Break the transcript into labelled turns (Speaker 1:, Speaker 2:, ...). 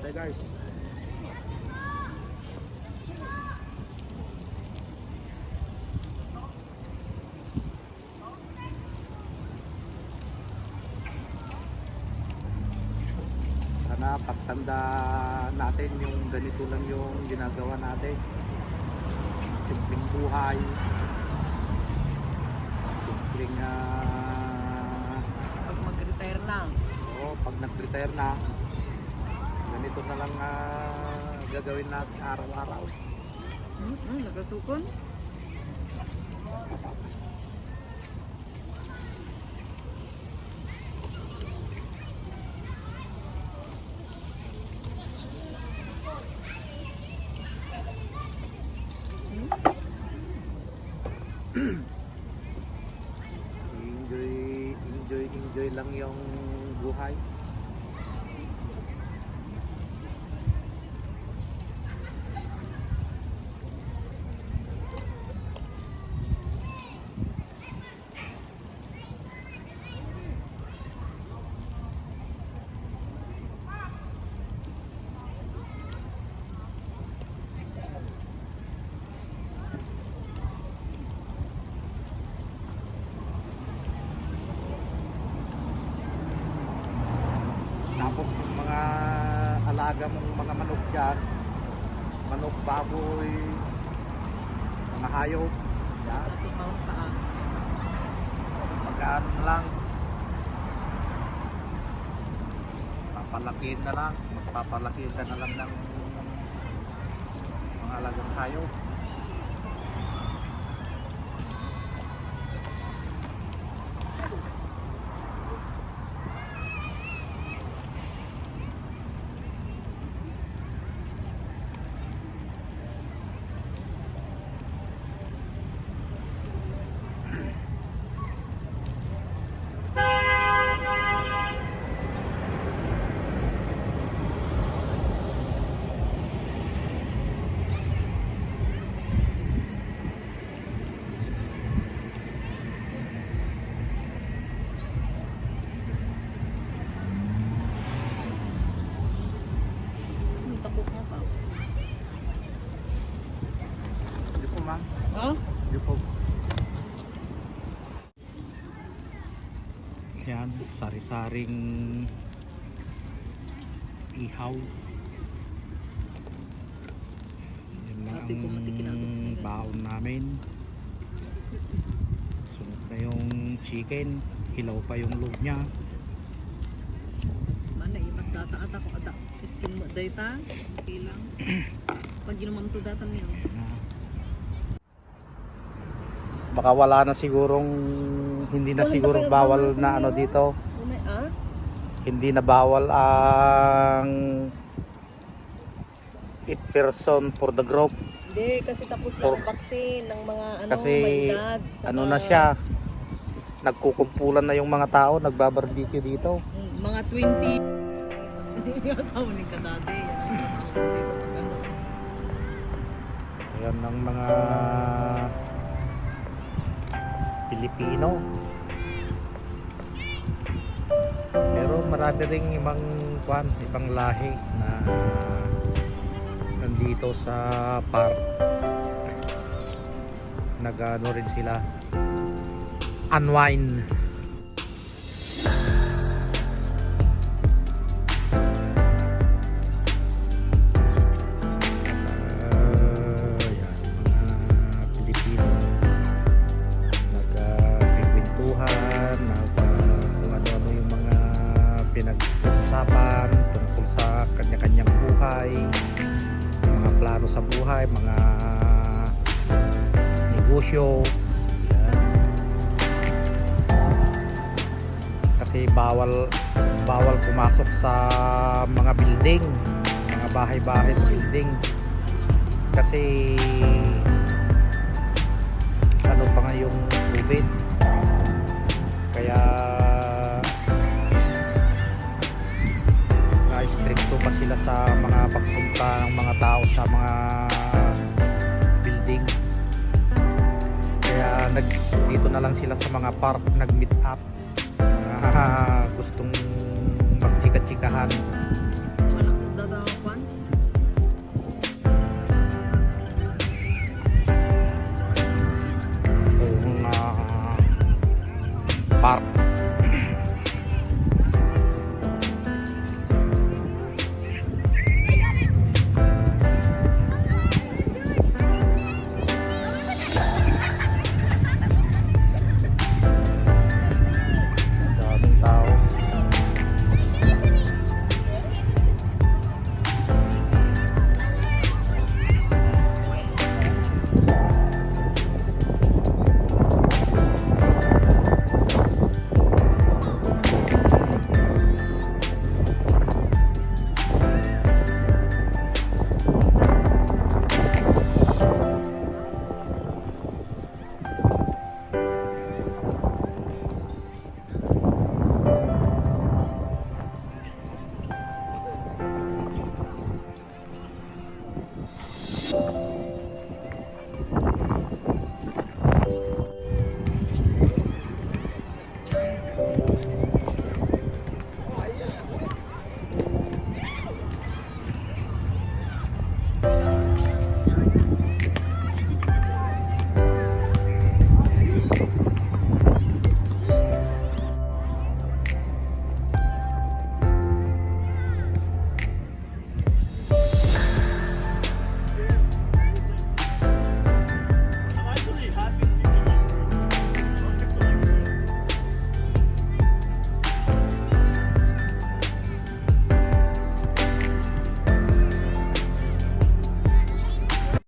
Speaker 1: tayo guys. Sana pagtanda natin yung ganito lang yung ginagawa natin. Simpleng buhay. Simpleng
Speaker 2: Pag mag-retire na.
Speaker 1: pag nag-retire na, ganito na lang gagawin natin araw-araw.
Speaker 2: Nagasukon?
Speaker 1: Enjoy lang yung buhay. Tapos yung mga alaga mong mga manok dyan, manok, baboy, mga hayop, yan, pagkaan na lang, papalakihin na lang, magpapalakihin ka na lang ng mga alagang hayop. Hindi po ma'am.
Speaker 2: Oh?
Speaker 1: Hindi po. Yan, sari-saring ihaw. Yan lang ang baon namin. Sunod na yung chicken. Hilaw pa yung loob niya.
Speaker 2: Mana imas data ata ko ada skin mo data. Okay lang. Pag ginumam to data niyo.
Speaker 1: Baka wala na sigurong hindi na siguro bawal na ano dito. Hindi na bawal ang 8 person for the group.
Speaker 2: Hindi, kasi tapos na ang vaccine ng mga ano,
Speaker 1: Kasi
Speaker 2: may edad.
Speaker 1: ano na siya, nagkukumpulan na yung mga tao, nagbabarbecue dito.
Speaker 2: Mga 20. Hindi yung asawa ni kadate.
Speaker 1: Ayan ng mga Pilipino. Pero marami ring ibang lahi na nandito sa park. Nag-ano rin sila, unwind. Pinag-usapan tungkol sa kanya-kanyang buhay, mga plano sa buhay, mga negosyo. Kasi bawal pumasok sa mga building, mga bahay-bahay sa building. Kasi ano pa nga yung COVID. Kaya stricto pa sila sa mga pagpunta ng mga tao sa mga building. Kaya dito na lang sila sa mga park nag-meet up, gustong magchika-chikahan.